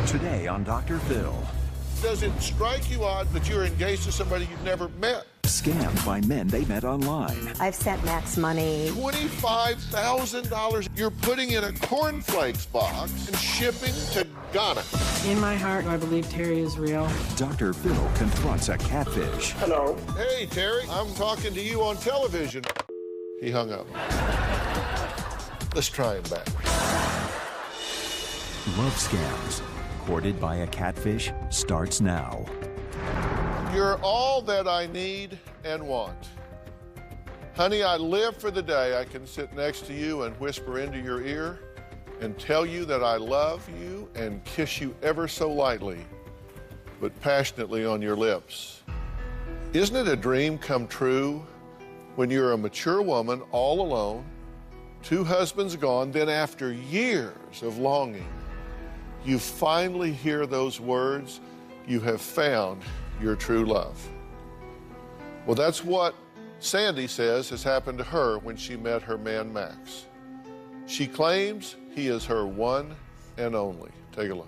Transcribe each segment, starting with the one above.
Today on Dr. Phil. Does it strike you odd that you're engaged to somebody you've never met? Scammed by men they met online. I've sent Max money. $25,000 you're putting in a cornflakes box and shipping to Ghana. In my heart, I believe Terry is real. Dr. Phil confronts a catfish. Hello. Hey, Terry, I'm talking to you on television. He hung up. Let's try him back. Love scams. Courted by a catfish starts now. You're all that I need and want. Honey, I live for the day I can sit next to you and whisper into your ear and tell you that I love you and kiss you ever so lightly, but passionately on your lips. Isn't it a dream come true when you're a mature woman all alone, 2 husbands gone, then after years of longing, you finally hear those words, you have found your true love? Well, that's what Sandy says has happened to her when she met her man, Max. She claims he is her one and only. Take a look.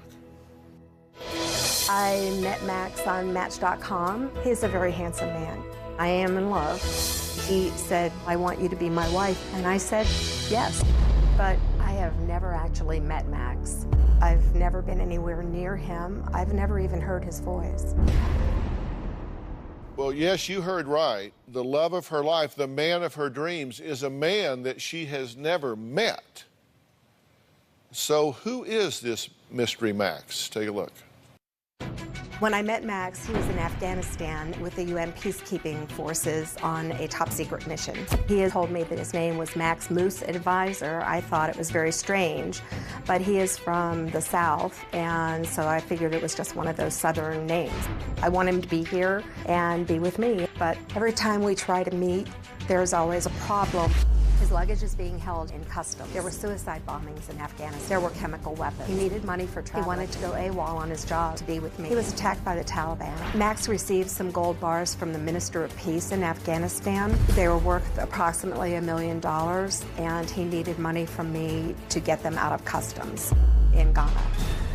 I met Max on Match.com. He's a very handsome man. I am in love. He said, I want you to be my wife. And I said, yes. But I have never actually met Max. I've never been anywhere near him. I've never even heard his voice. Well, yes, you heard right. The love of her life, the man of her dreams, is a man that she has never met. So who is this mystery Max? Take a look. When I met Max, he was in Afghanistan with the UN peacekeeping forces on a top secret mission. He had told me that his name was Max Moose Advisor. I thought it was very strange, but he is from the South, and so I figured it was just one of those Southern names. I want him to be here and be with me, but every time we try to meet, there's always a problem. His luggage is being held in customs. There were suicide bombings in Afghanistan. There were chemical weapons. He needed money for travel. He wanted to go AWOL on his job to be with me. He was attacked by the Taliban. Max received some gold bars from the Minister of Peace in Afghanistan. They were worth approximately $1 million, and he needed money from me to get them out of customs in Ghana.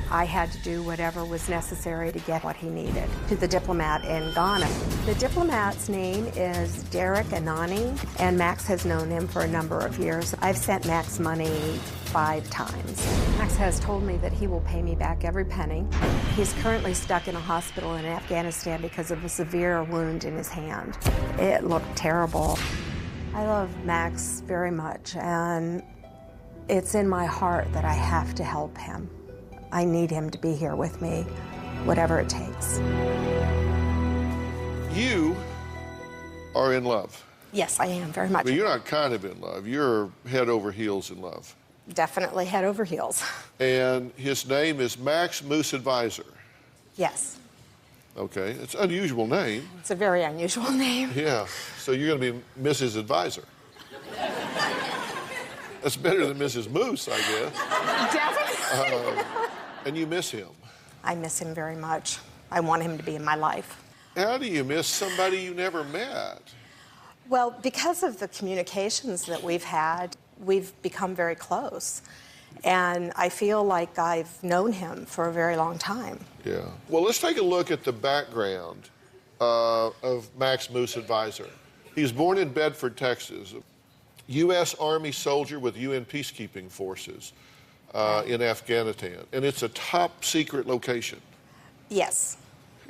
I had to do whatever was necessary to get what he needed to the diplomat in Ghana. The diplomat's name is Derek Anani, and Max has known him for a number of years. I've sent Max money 5 times. Max has told me that he will pay me back every penny. He's currently stuck in a hospital in Afghanistan because of a severe wound in his hand. It looked terrible. I love Max very much, and it's in my heart that I have to help him. I need him to be here with me, whatever it takes. You are in love. Yes, I am, very much. But you're not kind of in love. You're head over heels in love. Definitely head over heels. And his name is Max Moose Advisor. Yes. Okay, it's an unusual name. It's a very unusual name. Yeah, so you're going to be Mrs. Advisor. That's better than Mrs. Moose, I guess. Definitely. And you miss him. I miss him very much. I want him to be in my life. How do you miss somebody you never met? Well, because of the communications that we've had, we've become very close. And I feel like I've known him for a very long time. Yeah. Well, let's take a look at the background of Max Moose Advisor. He was born in Bedford, Texas. U.S. Army soldier with UN peacekeeping forces in Afghanistan. And it's a top secret location. Yes.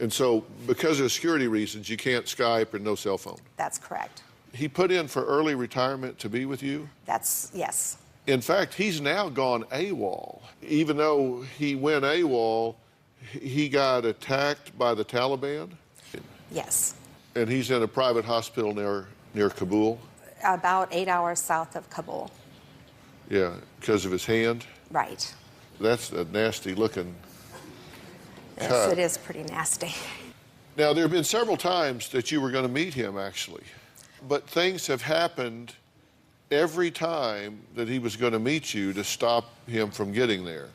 And so, because of security reasons, you can't Skype and no cell phone. That's correct. He put in for early retirement to be with you? Yes. In fact, he's now gone AWOL. Even though he went AWOL, he got attacked by the Taliban? Yes. And he's in a private hospital near Kabul? About 8 hours south of Kabul. Yeah, because of his hand? Right. That's a nasty looking Yes, cut. it is pretty nasty. Now, there have been several times that you were going to meet him, actually. But things have happened every time that he was going to meet you to stop him from getting there.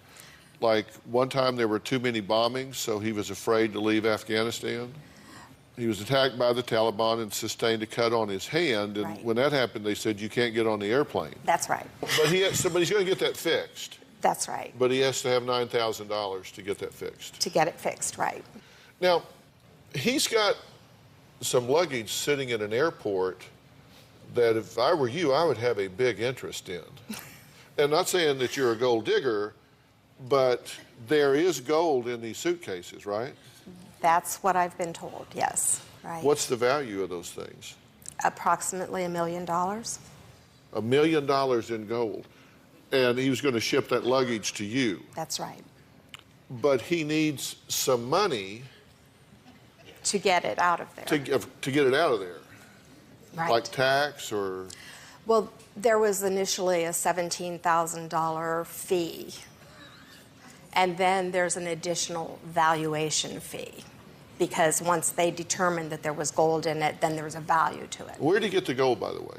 Like, one time there were too many bombings, so he was afraid to leave Afghanistan. He was attacked by the Taliban and sustained a cut on his hand. And Right. when that happened, they said, you can't get on the airplane. That's right. But he's going to get that fixed. That's right. But he has to have $9,000 to get that fixed. To get it fixed, right. Now, he's got some luggage sitting in an airport that if I were you, I would have a big interest in. And not saying that you're a gold digger, but there is gold in these suitcases, right? That's what I've been told, yes. Right. What's the value of those things? Approximately $1 million. $1 million in gold. And he was going to ship that luggage to you. That's right. But he needs some money to get it out of there. To get it out of there. Right. Like tax or? Well, there was initially a $17,000 fee. And then there's an additional valuation fee. Because once they determined that there was gold in it, then there was a value to it. Where did he get the gold, by the way?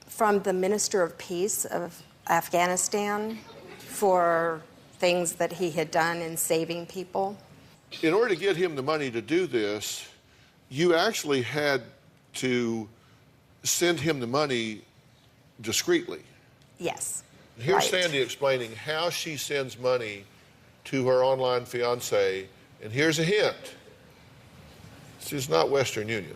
From the Minister of Peace of Afghanistan for things that he had done in saving people. In order to get him the money to do this, you actually had to send him the money discreetly. Yes. Here's right. Sandy explaining how she sends money to her online fiancé, and here's a hint. This is not Western Union.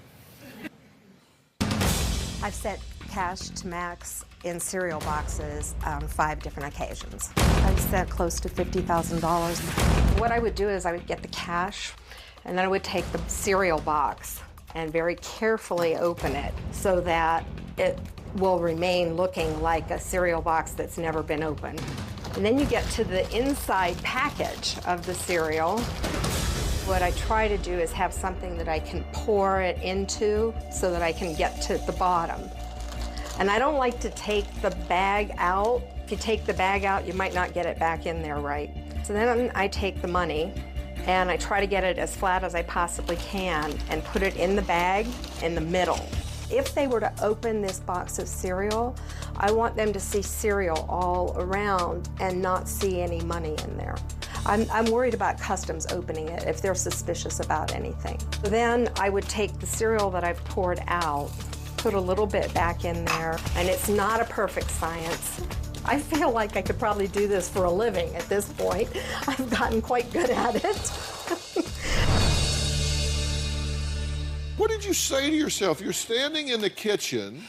I've sent cash to Max in cereal boxes on 5 different occasions. I've sent close to $50,000. What I would do is I would get the cash, and then I would take the cereal box and very carefully open it so that it will remain looking like a cereal box that's never been opened. And then you get to the inside package of the cereal. What I try to do is have something that I can pour it into so that I can get to the bottom. And I don't like to take the bag out. If you take the bag out, you might not get it back in there right. So then I take the money and I try to get it as flat as I possibly can and put it in the bag in the middle. If they were to open this box of cereal, I want them to see cereal all around and not see any money in there. I'm worried about customs opening it if they're suspicious about anything. Then I would take the cereal that I've poured out, put a little bit back in there, and it's not a perfect science. I feel like I could probably do this for a living at this point. I've gotten quite good at it. What did you say to yourself? You're standing in the kitchen,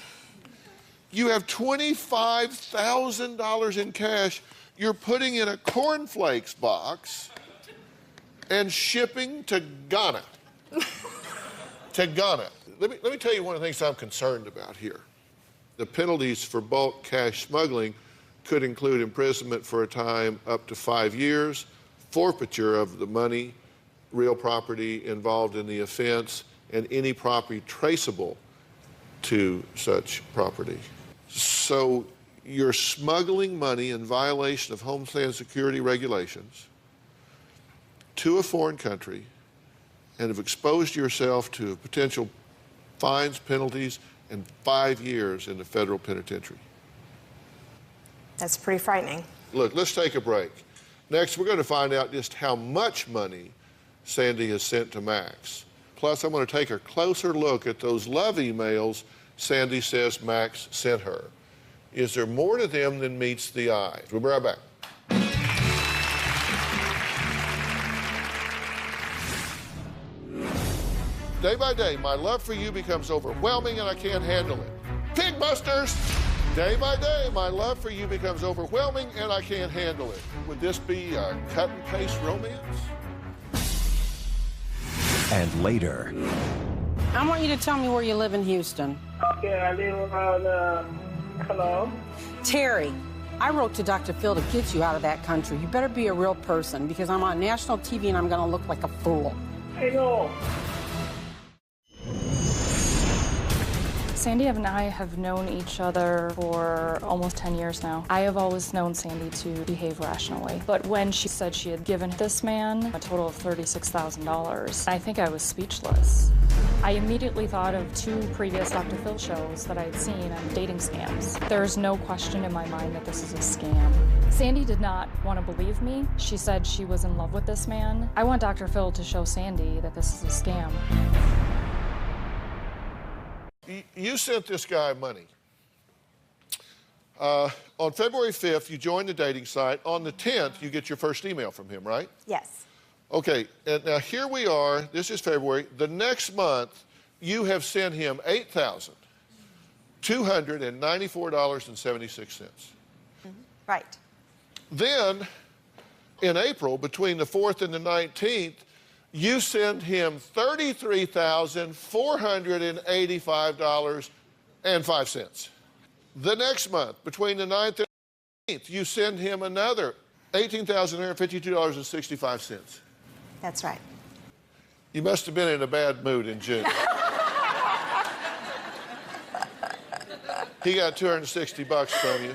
you have $25,000 in cash, you're putting in a cornflakes box and shipping to Ghana. To Ghana. Let me tell you one of the things I'm concerned about here. The penalties for bulk cash smuggling could include imprisonment for a time up to 5 years, forfeiture of the money, real property involved in the offense, and any property traceable to such property. So you're smuggling money in violation of Homeland Security regulations to a foreign country and have exposed yourself to potential fines, penalties, and 5 years in the federal penitentiary. That's pretty frightening. Look, let's take a break. Next, we're going to find out just how much money Sandy has sent to Max. Plus, I'm going to take a closer look at those love emails Sandy says Max sent her. Is there more to them than meets the eye? We'll be right back. Day by day, my love for you becomes overwhelming and I can't handle it. Pig Busters! Day by day, my love for you becomes overwhelming and I can't handle it. Would this be a cut and paste romance? And later. I want you to tell me where you live in Houston. Okay, I live around, hello? Terry, I wrote to Dr. Phil to get you out of that country. You better be a real person because I'm on national TV and I'm going to look like a fool. I know. Sandy and I have known each other for almost 10 years now. I have always known Sandy to behave rationally. But when she said she had given this man a total of $36,000, I think I was speechless. I immediately thought of 2 previous Dr. Phil shows that I had seen on dating scams. There is no question in my mind that this is a scam. Sandy did not want to believe me. She said she was in love with this man. I want Dr. Phil to show Sandy that this is a scam. You sent this guy money. On February 5th, you join the dating site. On the 10th, you get your first email from him, right? Yes. Okay, and now here we are. This is February. The next month, you have sent him $8,294.76. Right. Then, in April, between the 4th and the 19th, you send him $33,485.05. The next month, between the 9th and the 18th, you send him another $18,152.65. That's right. You must have been in a bad mood in June. He got $260 from you.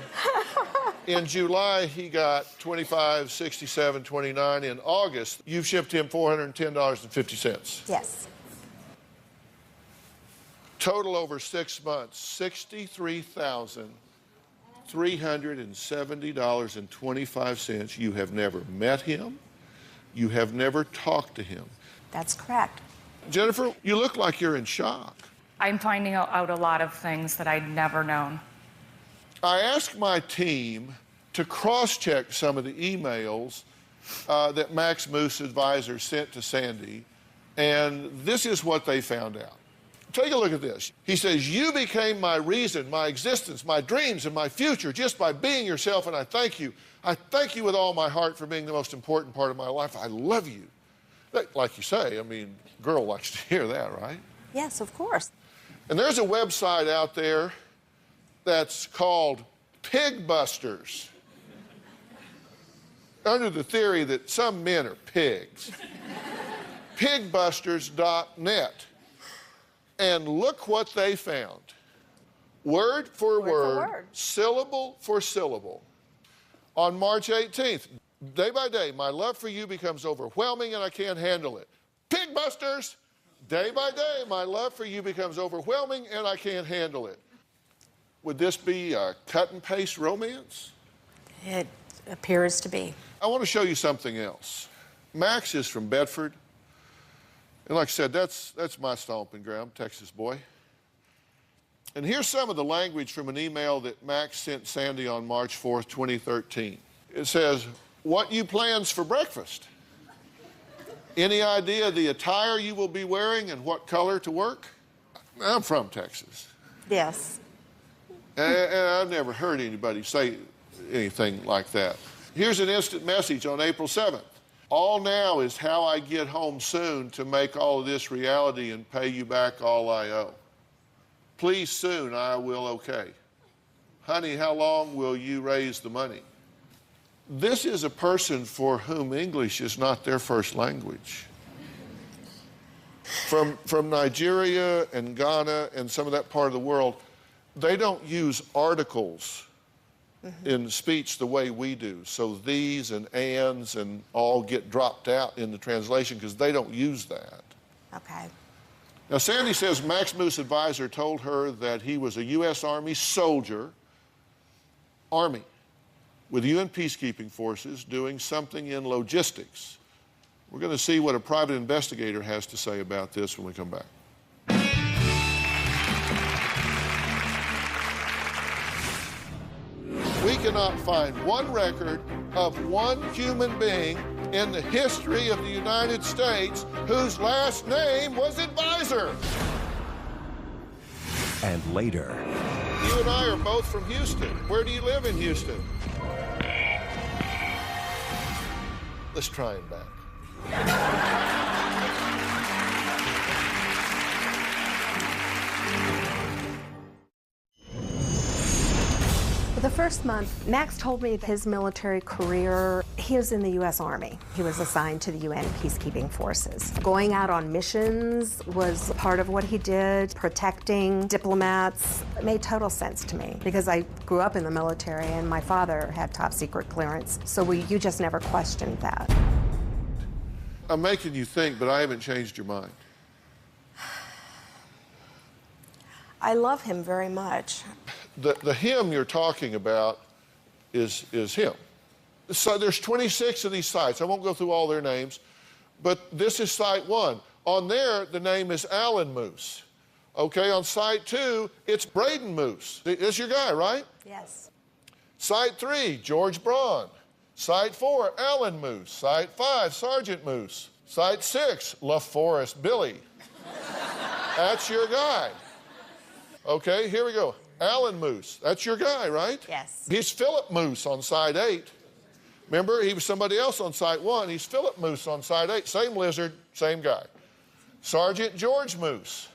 In July, he got $25, $67, $29. In August, you've shipped him $410.50. Yes. Total over 6 months, $63,370.25. You have never met him. You have never talked to him. That's correct. Jennifer, you look like you're in shock. I'm finding out a lot of things that I'd never known. I asked my team to cross-check some of the emails that Max Moose advisor sent to Sandy, and this is what they found out. Take a look at this. He says, "You became my reason, my existence, my dreams, and my future just by being yourself, and I thank you. I thank you with all my heart for being the most important part of my life. I love you." Like you say, I mean, girl likes to hear that, right? Yes, of course. And there's a website out there that's called Pig Busters, under the theory that some men are pigs. Pigbusters.net. And look what they found. Word for word, syllable for syllable. On March 18th, day by day, my love for you becomes overwhelming and I can't handle it. Pigbusters! Day by day, my love for you becomes overwhelming and I can't handle it. Would this be a cut and paste romance? It appears to be. I want to show you something else. Max is from Bedford. And like I said, that's my stomping ground, Texas boy. And here's some of the language from an email that Max sent Sandy on March 4th, 2013. It says, "What you plans for breakfast? Any idea the attire you will be wearing and what color to work?" I'm from Texas. Yes. And I've never heard anybody say anything like that. Here's an instant message on April 7th. "All now is how I get home soon to make all of this reality and pay you back all I owe. Please soon, I will okay. Honey, how long will you raise the money?" This is a person for whom English is not their first language. From Nigeria and Ghana and some of that part of the world, they don't use articles in speech the way we do. So these and ands and all get dropped out in the translation because they don't use that. Okay. Now, Sandy says Max Moose advisor told her that he was a U.S. Army soldier, with UN peacekeeping forces doing something in logistics. We're going to see what a private investigator has to say about this when we come back. We cannot find one record of one human being in the history of the United States whose last name was Advisor. And later, You and I are both from Houston. Where do you live in Houston? Let's try him back. For the first month, Max told me his military career, he was in the U.S. Army. He was assigned to the UN peacekeeping forces. Going out on missions was part of what he did, protecting diplomats. It made total sense to me because I grew up in the military and my father had top secret clearance, so you just never questioned that. I'm making you think, but I haven't changed your mind. I love him very much. The him you're talking about is him. So there's 26 of these sites. I won't go through all their names, but this is site 1. On there, the name is Alan Moose. Okay, on site 2, it's Braden Moose. That's your guy, right? Yes. Site 3, George Braun. Site 4, Alan Moose. Site 5, Sergeant Moose. Site 6, LaForest Billy. That's your guy. Okay, here we go. Alan Moose. That's your guy, right? Yes. He's Philip Moose on Site 8. Remember, he was somebody else on Site 1. He's Philip Moose on Site 8. Same lizard, same guy. Sergeant George Moose.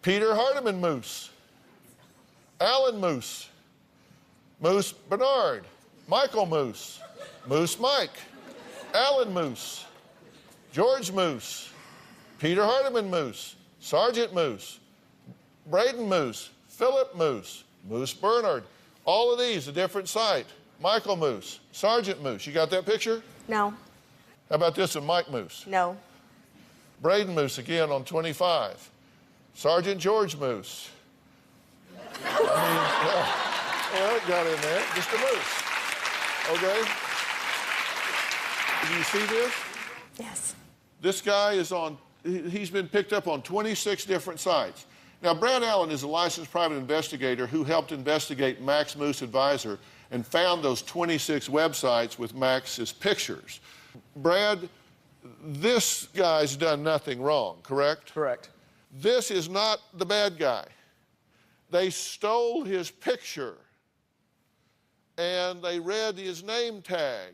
Peter Hardiman Moose. Alan Moose. Moose Bernard. Michael Moose. Moose Mike. Alan Moose. George Moose. Peter Hardiman Moose. Sergeant Moose. Braden Moose. Philip Moose. Moose Bernard. All of these, a different site. Michael Moose. Sergeant Moose. You got that picture? No. How about this one, Mike Moose? No. Braden Moose again on 25. Sergeant George Moose. Well, it got in there. Just a moose. Okay? Do you see this? Yes. This guy is on, he's been picked up on 26 different sites. Now, Brad Allen is a licensed private investigator who helped investigate Max Moose Advisor and found those 26 websites with Max's pictures. Brad, this guy's done nothing wrong, correct? Correct. This is not the bad guy. They stole his picture and they read his name tag.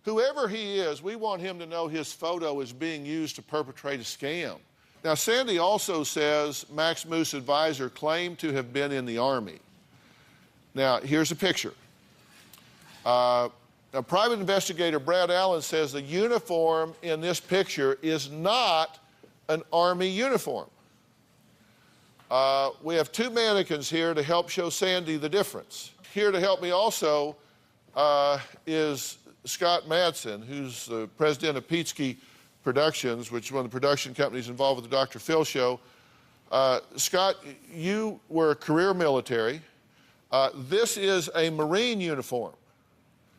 Whoever he is, we want him to know his photo is being used to perpetrate a scam. Now, Sandy also says Max Moose Advisor claimed to have been in the Army. Now, here's a picture. A private investigator, Brad Allen, says the uniform in this picture is not an Army uniform. We have two mannequins here to help show Sandy the difference. Here to help me also is Scott Madsen, who's the president of Pietzke Productions, which is one of the production companies involved with the Dr. Phil show. Scott, you were a career military. This is a Marine uniform.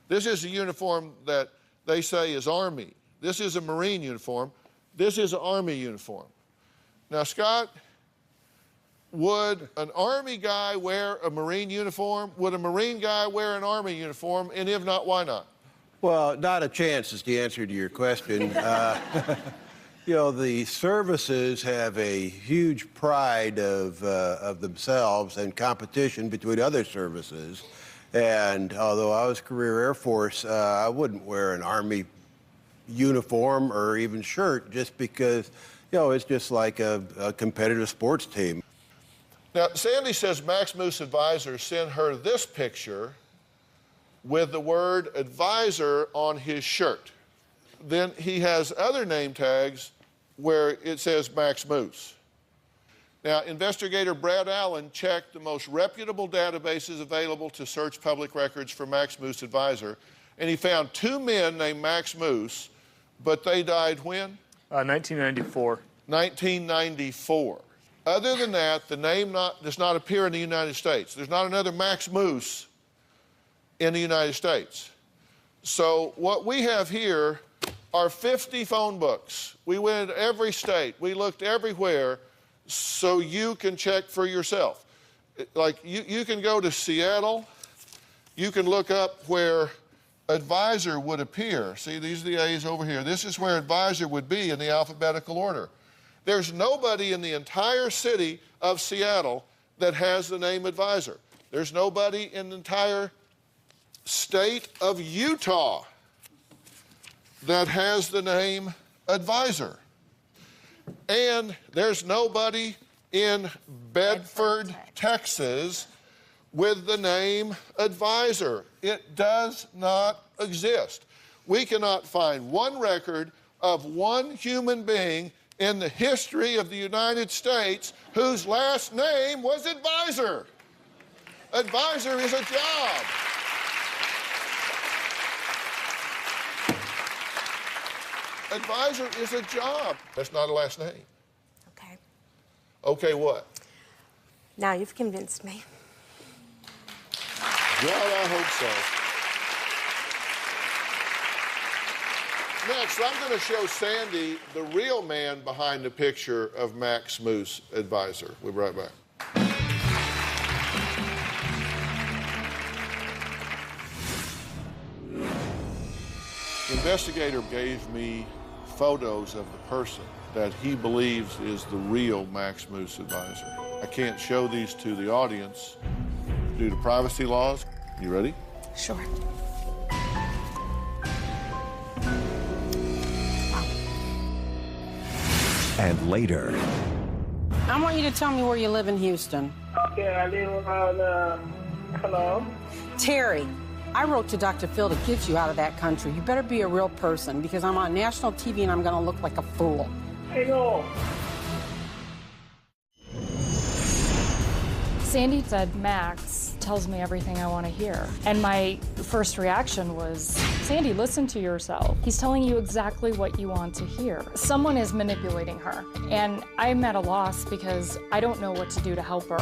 This is a uniform that they say is Army. This is a Marine uniform. This is an Army uniform. Now, Scott, would an Army guy wear a Marine uniform? Would a Marine guy wear an Army uniform? And if not, why not? Well, not a chance is the answer to your question. You know, the services have a huge pride of themselves and competition between other services. And although I was career Air Force, I wouldn't wear an Army uniform or even shirt just because, you know, it's just like a competitive sports team. Now, Sandy says Max Moose Advisor sent her this picture with the word advisor on his shirt. Then he has other name tags where it says Max Moose. Now, investigator Brad Allen checked the most reputable databases available to search public records for Max Moose Advisor, and he found two men named Max Moose, but they died when? 1994. 1994. Other than that, the name does not appear in the United States. There's not another Max Moose in the United States. So what we have here are 50 phone books. We went to every state. We looked everywhere so you can check for yourself. Like you can go to Seattle. You can look up where advisor would appear. See, these are the A's over here. This is where advisor would be in the alphabetical order. There's nobody in the entire city of Seattle that has the name advisor. There's nobody in the entire state of Utah that has the name advisor. And there's nobody in Bedford, Texas with the name advisor. It does not exist. We cannot find one record of one human being in the history of the United States whose last name was advisor. Advisor is a job. Advisor is a job. That's not a last name. Okay. Okay, what? Now you've convinced me. Well, I hope so. Next, I'm going to show Sandy the real man behind the picture of Max Moose Advisor. We'll be right back. The investigator gave me photos of the person that he believes is the real Max Moose advisor. I can't show these to the audience due to privacy laws. You ready? Sure. And later, I want you to tell me where you live in Houston. Okay, I live around, hello? Terry, I wrote to Dr. Phil to get you out of that country. You better be a real person because I'm on national TV and I'm going to look like a fool. I know. Sandy said, Max tells me everything I want to hear. And my first reaction was, Sandy, listen to yourself. He's telling you exactly what you want to hear. Someone is manipulating her. And I'm at a loss because I don't know what to do to help her.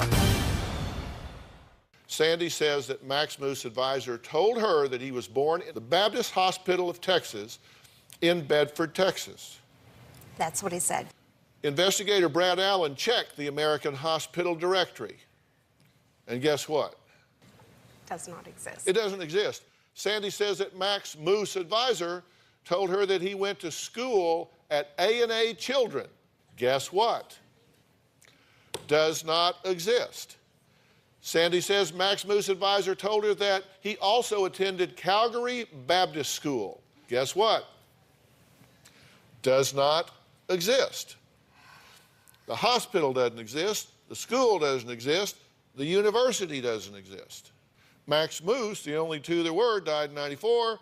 Sandy says that Max Moose advisor told her that he was born in the Baptist Hospital of Texas in Bedford, Texas. That's what he said. Investigator Brad Allen checked the American Hospital Directory. And guess what? Does not exist. It doesn't exist. Sandy says that Max Moose advisor told her that he went to school at A&A Children. Guess what? Does not exist. Sandy says Max Moose advisor told her that he also attended Calgary Baptist School. Guess what? Does not exist. The hospital doesn't exist. The school doesn't exist. The university doesn't exist. Max Moose, the only two there were, died in '94,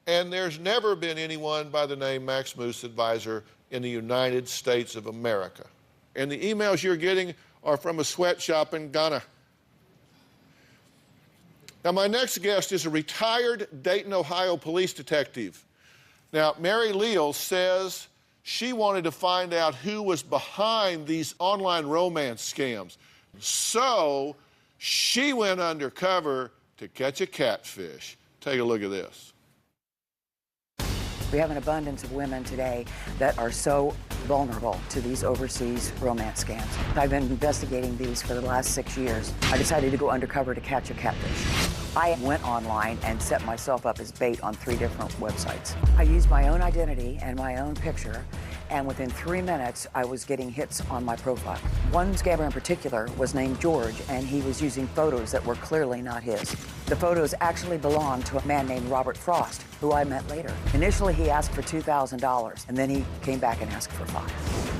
and there's never been anyone by the name Max Moose advisor in the United States of America. And the emails you're getting are from a sweatshop in Ghana. Now, my next guest is a retired Dayton, Ohio police detective. Now, Mary Leal says she wanted to find out who was behind these online romance scams. So she went undercover to catch a catfish. Take a look at this. We have an abundance of women today that are so vulnerable to these overseas romance scams. I've been investigating these for the last 6 years. I decided to go undercover to catch a catfish. I went online and set myself up as bait on 3 different websites. I used my own identity and my own picture, and within 3 minutes, I was getting hits on my profile. One scammer in particular was named George, and he was using photos that were clearly not his. The photos actually belonged to a man named Robert Frost, who I met later. Initially, he asked for $2,000, and then he came back and asked for $5,000.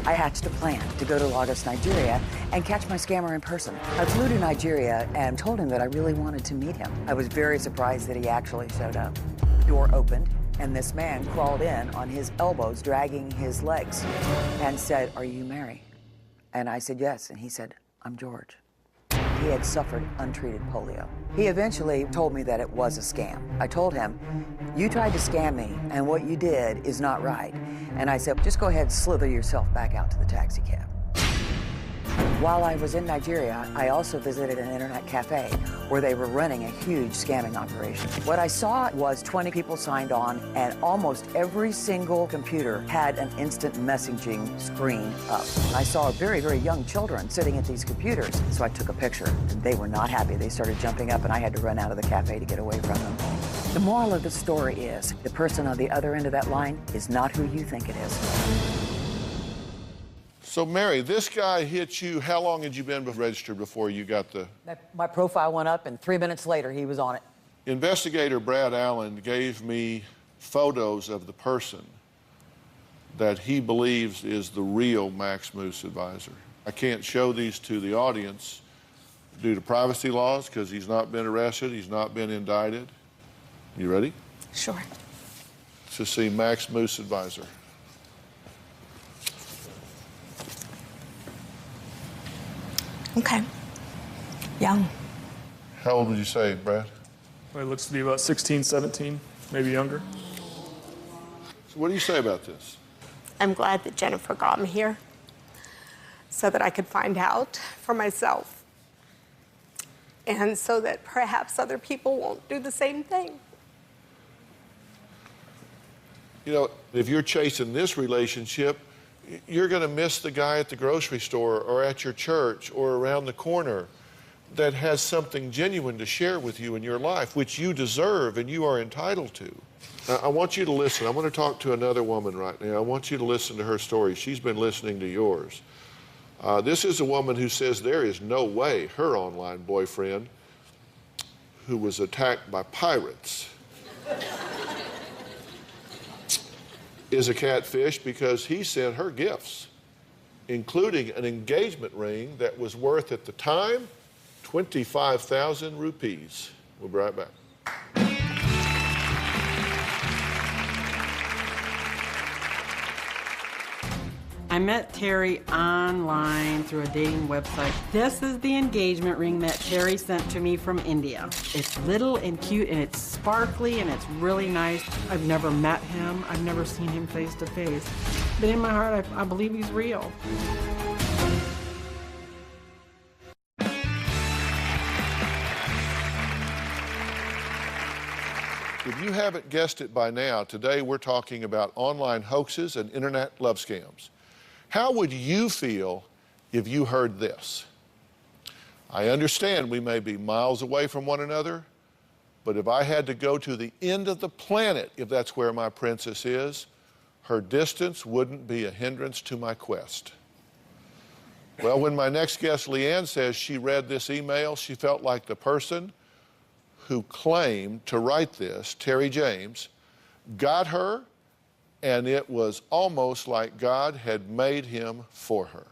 I hatched a plan to go to Lagos, Nigeria, and catch my scammer in person. I flew to Nigeria and told him that I really wanted to meet him. I was very surprised that he actually showed up. The door opened, and this man crawled in on his elbows, dragging his legs, and said, "Are you Mary?" And I said, "Yes." And he said, "I'm George." He had suffered untreated polio. He eventually told me that it was a scam. I told him, "You tried to scam me, and what you did is not right." And I said, "Just go ahead and slither yourself back out to the taxi cab." While I was in Nigeria, I also visited an internet cafe where they were running a huge scamming operation. What I saw was 20 people signed on, and almost every single computer had an instant messaging screen up. I saw very, very young children sitting at these computers, so I took a picture, and they were not happy. They started jumping up, and I had to run out of the cafe to get away from them. The moral of the story is the person on the other end of that line is not who you think it is. So, Mary, this guy hit you. How long had you been registered before you got the... My profile went up, and 3 minutes later, he was on it. Investigator Brad Allen gave me photos of the person that he believes is the real Max Moose advisor. I can't show these to the audience due to privacy laws because he's not been arrested, he's not been indicted. You ready? Sure. To see Max Moose advisor. Okay. Young. How old would you say, Brad? Well, he looks to be about 16, 17, maybe younger. So what do you say about this? I'm glad that Jennifer got me here so that I could find out for myself and so that perhaps other people won't do the same thing. You know, if you're chasing this relationship, you're going to miss the guy at the grocery store or at your church or around the corner that has something genuine to share with you in your life, which you deserve and you are entitled to. I want you to listen. I'm going to talk to another woman right now. I want you to listen to her story. She's been listening to yours. This is a woman who says there is no way her online boyfriend, who was attacked by pirates, is a catfish because he sent her gifts, including an engagement ring that was worth at the time 25,000 rupees. We'll be right back. I met Terry online through a dating website. This is the engagement ring that Terry sent to me from India. It's little and cute, and it's sparkly, and it's really nice. I've never met him. I've never seen him face to face. But in my heart, I believe he's real. If you haven't guessed it by now, today we're talking about online hoaxes and internet love scams. How would you feel if you heard this? I understand we may be miles away from one another, but if I had to go to the end of the planet, if that's where my princess is, her distance wouldn't be a hindrance to my quest. Well, when my next guest, Leanne, says she read this email, she felt like the person who claimed to write this, Terry James, got her, and it was almost like God had made him for her.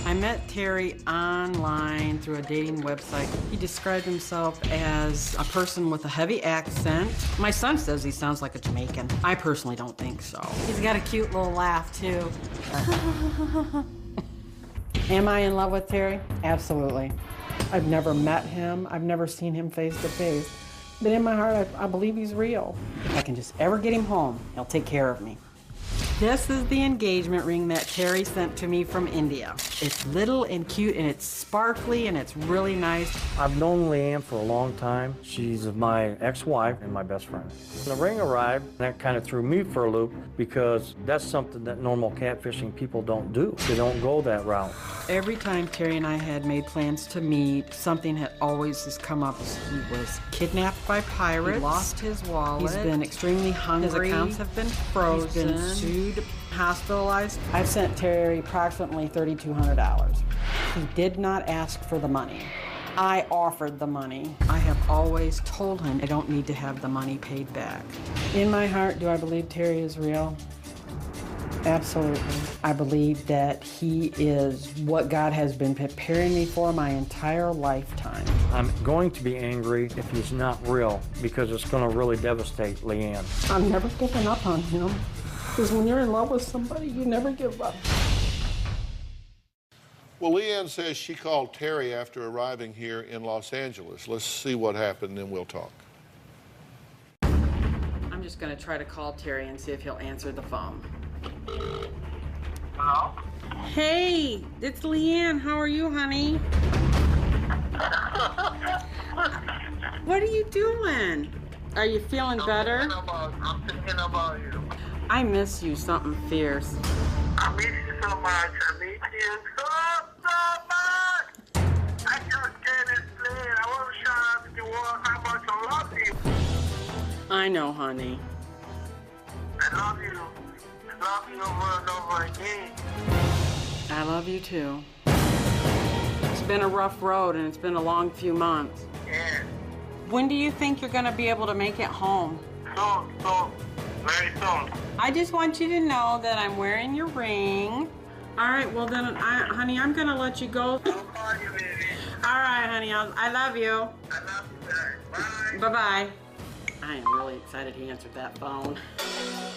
I met Terry online through a dating website. He described himself as a person with a heavy accent. My son says he sounds like a Jamaican. I personally don't think so. He's got a cute little laugh, too. Am I in love with Terry? Absolutely. I've never met him. I've never seen him face to face. But in my heart, I believe he's real. If I can just ever get him home, he'll take care of me. This is the engagement ring that Terry sent to me from India. It's little and cute, and it's sparkly, and it's really nice. I've known Leanne for a long time. She's my ex-wife and my best friend. When the ring arrived, that kind of threw me for a loop because that's something that normal catfishing people don't do. They don't go that route. Every time Terry and I had made plans to meet, something had always just come up. He was kidnapped by pirates. He lost his wallet. He's been extremely hungry. His accounts have been frozen. He's been sued, hospitalized. I've sent Terry approximately $3,200. He did not ask for the money. I offered the money. I have always told him I don't need to have the money paid back. In my heart, do I believe Terry is real? Absolutely. I believe that he is what God has been preparing me for my entire lifetime. I'm going to be angry if he's not real because it's going to really devastate Leanne. I'm never giving up on him. Because when you're in love with somebody, you never give up. Well, Leanne says she called Terry after arriving here in Los Angeles. Let's see what happened, then we'll talk. I'm just going to try to call Terry and see if he'll answer the phone. Hello? Hey, it's Leanne. How are you, honey? What are you doing? Are you feeling better? I'm thinking about you. I miss you something fierce. I miss you so much. I miss you so much. I just can't explain. I want to show the world how much I love you. I know, honey. I love you. I love you over and over again. I love you too. It's been a rough road and it's been a long few months. Yeah. When do you think you're gonna be able to make it home? Soon. Very soon. I just want you to know that I'm wearing your ring. All right, well then, honey, I'm gonna let you go. I'll call you, baby. All right, honey, I love you. I love you, baby. Bye. Bye-bye. I am really excited he answered that phone.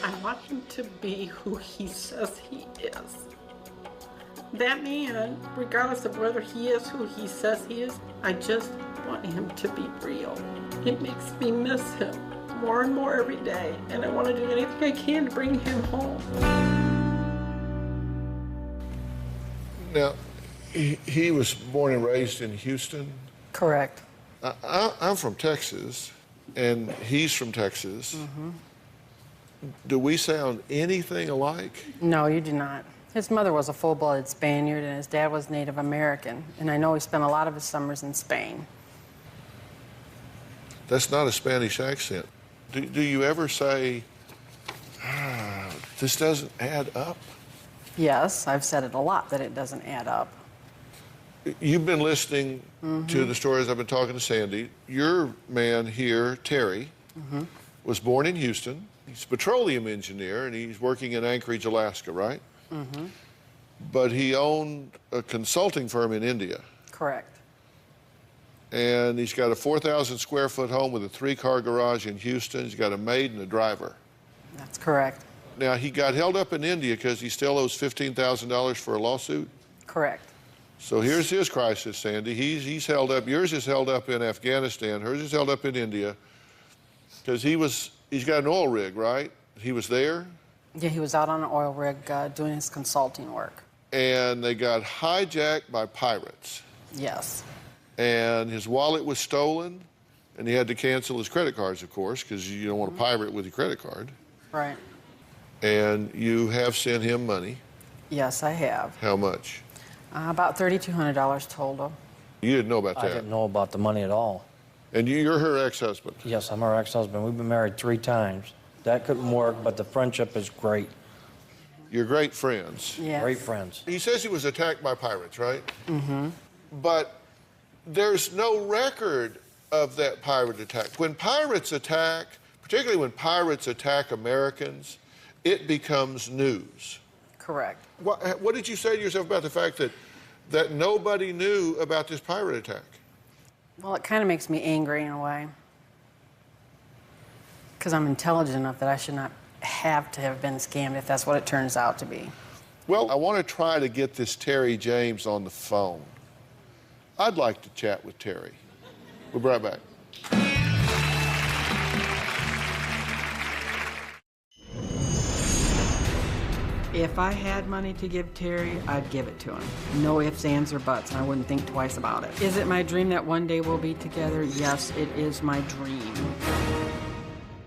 I want him to be who he says he is. That man, regardless of whether he is who he says he is, I just want him to be real. It makes me miss him more and more every day, and I want to do anything I can to bring him home. Now, he was born and raised in Houston. Correct. I'm from Texas, and he's from Texas. Mm-hmm. Do we sound anything alike? No, you do not. His mother was a full-blooded Spaniard, and his dad was Native American, and I know he spent a lot of his summers in Spain. That's not a Spanish accent. Do you ever say, this doesn't add up? Yes, I've said it a lot, that it doesn't add up. You've been listening to the stories I've been talking to Sandy. Your man here, Terry, was born in Houston. He's a petroleum engineer, and he's working in Anchorage, Alaska, right? But he owned a consulting firm in India. Correct. And he's got a 4,000 square foot home with a 3-car garage in Houston. He's got a maid and a driver. That's correct. Now, he got held up in India because he still owes $15,000 for a lawsuit. Correct. So here's his crisis, Sandy. He's held up. Yours is held up in Afghanistan. Hers is held up in India because he's got an oil rig, right? He was there. Yeah, he was out on an oil rig doing his consulting work. And they got hijacked by pirates. Yes. And his wallet was stolen, and he had to cancel his credit cards, of course, because you don't want to pirate with your credit card. Right. And you have sent him money. Yes, I have. How much? About $3,200 total. You didn't know about that? I didn't know about the money at all. And you're her ex-husband? Yes, I'm her ex-husband. We've been married 3 times. That couldn't work, but the friendship is great. You're great friends. Yes. Great friends. He says he was attacked by pirates, right? But there's no record of that pirate attack. When pirates attack, particularly when pirates attack Americans, it becomes news. Correct. What did you say to yourself about the fact that nobody knew about this pirate attack? Well, it kind of makes me angry in a way. Because I'm intelligent enough that I should not have to have been scammed if that's what it turns out to be. Well, I want to try to get this Terry James on the phone. I'd like to chat with Terry. We'll be right back. If I had money to give Terry, I'd give it to him. No ifs, ands, or buts, and I wouldn't think twice about it. Is it my dream that one day we'll be together? Yes, it is my dream.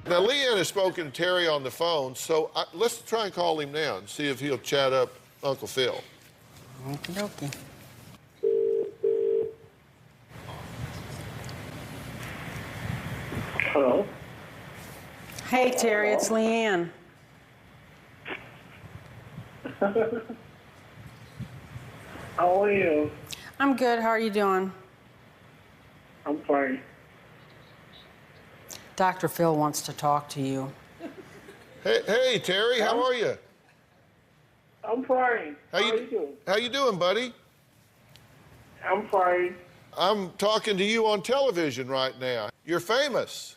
Now, Leanne has spoken to Terry on the phone, so let's try and call him now and see if he'll chat up Uncle Phil. Okie dokie. Hello? Hey, Terry, it's Leanne. How are you? I'm good. How are you doing? I'm fine. Dr. Phil wants to talk to you. Hey, Terry, how are you? I'm fine. How you doing? How you doing, buddy? I'm fine. I'm talking to you on television right now. You're famous.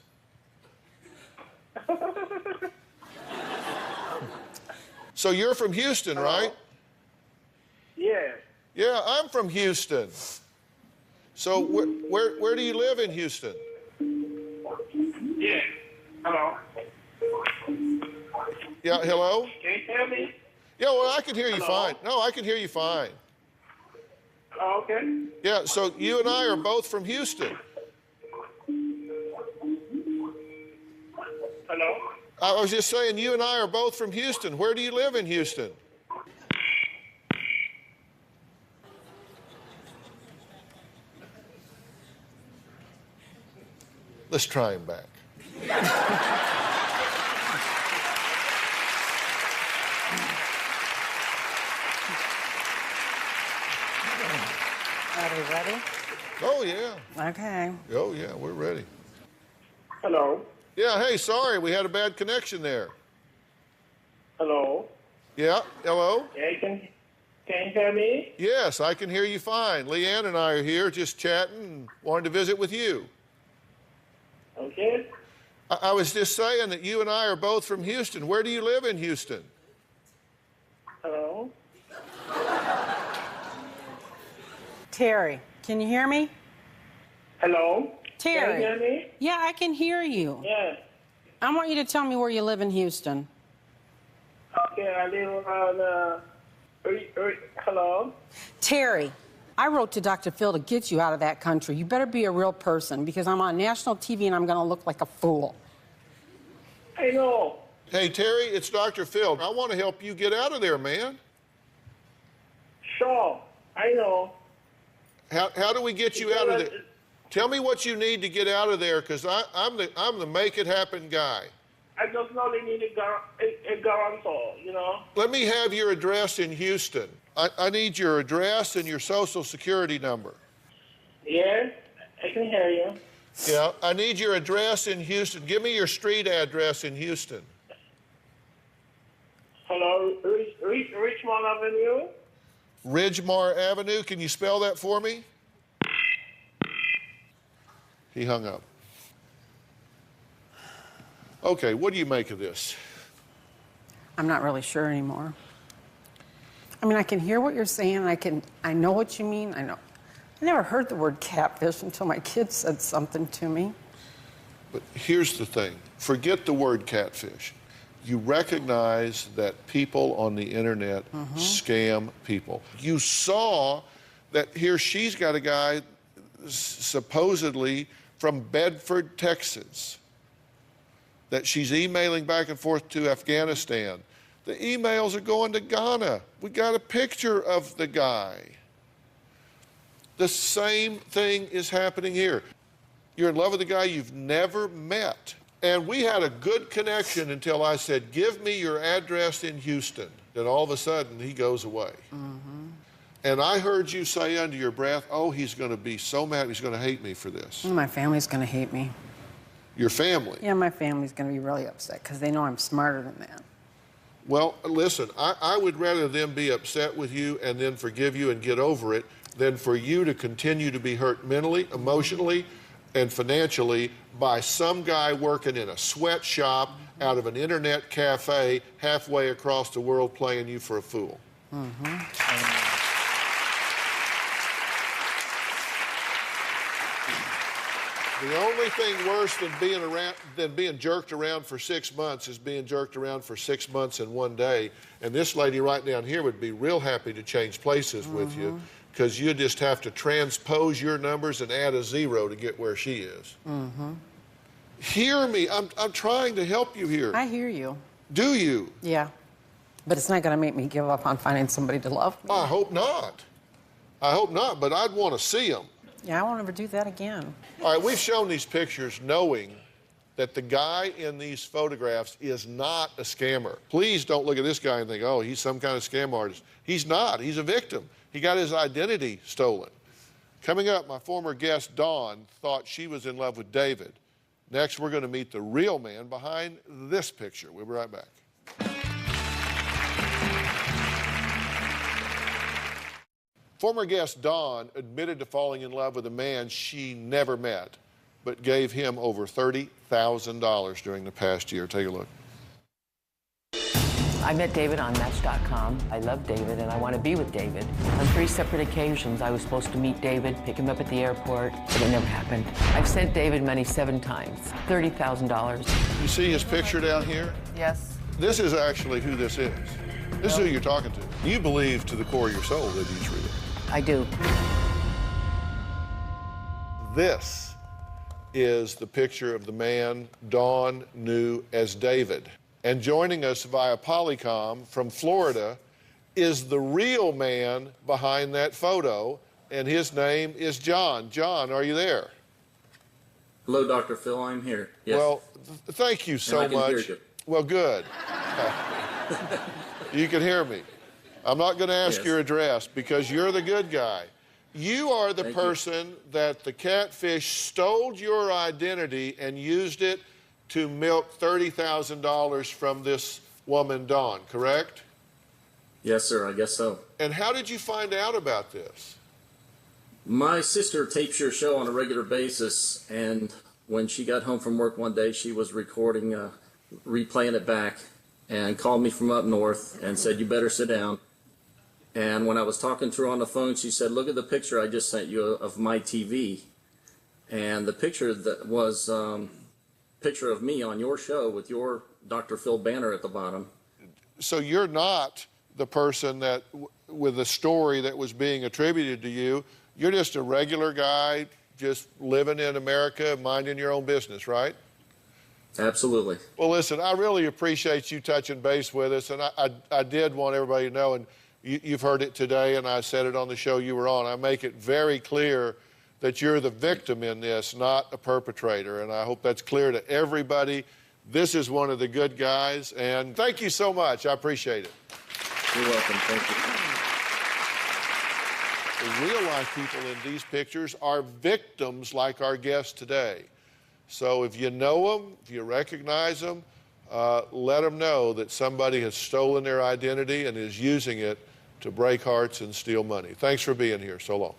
So you're from Houston, right? Yeah. Yeah, I'm from Houston. So where do you live in Houston? Yeah. Hello? Yeah, hello? Can you hear me? Yeah, well, I can hear you Hello? fine. No, I can hear you fine. Oh, okay. Yeah, so you and I are both from Houston. Hello? I was just saying, you and I are both from Houston. Where do you live in Houston? Let's try him back. Are they ready? Oh, yeah. Okay. Oh, yeah, we're ready. Hello? Yeah, hey, sorry, we had a bad connection there. Hello? Yeah, hello? Yeah, can you hear me? Yes, I can hear you fine. Leanne and I are here just chatting and wanted to visit with you. Okay. I was just saying that you and I are both from Houston. Where do you live in Houston? Hello? Terry, can you hear me? Hello? Terry. Can you hear me? Yeah, I can hear you. Yeah. I want you to tell me where you live in Houston. Okay, I live on, hello? Terry, I wrote to Dr. Phil to get you out of that country. You better be a real person because I'm on national TV and I'm going to look like a fool. I know. Hey, Terry, it's Dr. Phil. I want to help you get out of there, man. Sure. I know. How do we get you out of there? Tell me what you need to get out of there, because I'm the make it happen guy. I just know they need a guarantor, you know? Let me have your address in Houston. I need your address and your social security number. Yes, I can hear you. Yeah, I need your address in Houston. Give me your street address in Houston. Hello, Richmond Avenue? Ridgemar Avenue. Can you spell that for me? He hung up. Okay, what do you make of this? I'm not really sure anymore. I mean, I can hear what you're saying. I know what you mean. I know. I never heard the word catfish until my kid said something to me. But here's the thing. Forget the word catfish. You recognize that people on the internet scam people. You saw that here she's got a guy supposedly from Bedford, Texas, that she's emailing back and forth to Afghanistan. The emails are going to Ghana. We got a picture of the guy. The same thing is happening here. You're in love with a guy you've never met. And we had a good connection until I said, give me your address in Houston. Then all of a sudden, he goes away. And I heard you say under your breath, oh, he's going to be so mad, he's going to hate me for this. My family's going to hate me. Your family? Yeah, my family's going to be really upset because they know I'm smarter than that. Well, listen, I would rather them be upset with you and then forgive you and get over it than for you to continue to be hurt mentally, emotionally, and financially by some guy working in a sweatshop out of an internet cafe halfway across the world playing you for a fool. The only thing worse than being jerked around for 6 months is being jerked around for 6 months in one day. And this lady right down here would be real happy to change places with you, because you just have to transpose your numbers and add a 0 to get where she is. Hear me. I'm trying to help you here. I hear you. Do you? Yeah. But it's not going to make me give up on finding somebody to love me. I hope not. I hope not, but I'd want to see them. Yeah, I won't ever do that again. All right, we've shown these pictures knowing that the guy in these photographs is not a scammer. Please don't look at this guy and think, oh, he's some kind of scam artist. He's not. He's a victim. He got his identity stolen. Coming up, my former guest, Dawn, thought she was in love with David. Next, we're going to meet the real man behind this picture. We'll be right back. Former guest Dawn admitted to falling in love with a man she never met, but gave him over $30,000 during the past year. Take a look. I met David on Match.com. I love David and I want to be with David. On 3 separate occasions, I was supposed to meet David, pick him up at the airport, but it never happened. I've sent David money 7 times, $30,000. You see his picture down here? Yes. This is actually who this is. This is who you're talking to. You believe to the core of your soul that he's real. I do. This is the picture of the man Dawn knew as David. And joining us via Polycom from Florida is the real man behind that photo, and his name is John. John, are you there? Hello, Dr. Phil. I'm here. Yes. Well, thank you so and I can much. hear you. Well, good. You can hear me. I'm not going to ask your address because you're the good guy. You are the person that the Catfish stole your identity and used it to milk $30,000 from this woman, Dawn, correct? Yes, sir. I guess so. And how did you find out about this? My sister tapes your show on a regular basis, and when she got home from work one day, she was recording, replaying it back, and called me from up north and said, you better sit down. And when I was talking to her on the phone, she said, look at the picture I just sent you of my TV. And the picture that was picture of me on your show with your Dr. Phil banner at the bottom. So you're not the person that, with the story that was being attributed to you, you're just a regular guy just living in America, minding your own business, right? Absolutely. Well, listen, I really appreciate you touching base with us, and I did want everybody to know, and you've heard it today, and I said it on the show you were on. I make it very clear that you're the victim in this, not a perpetrator. And I hope that's clear to everybody. This is one of the good guys. And thank you so much. I appreciate it. You're welcome. Thank you. The real-life people in these pictures are victims like our guest today. So if you know them, if you recognize them, let them know that somebody has stolen their identity and is using it to break hearts and steal money. Thanks for being here. So long.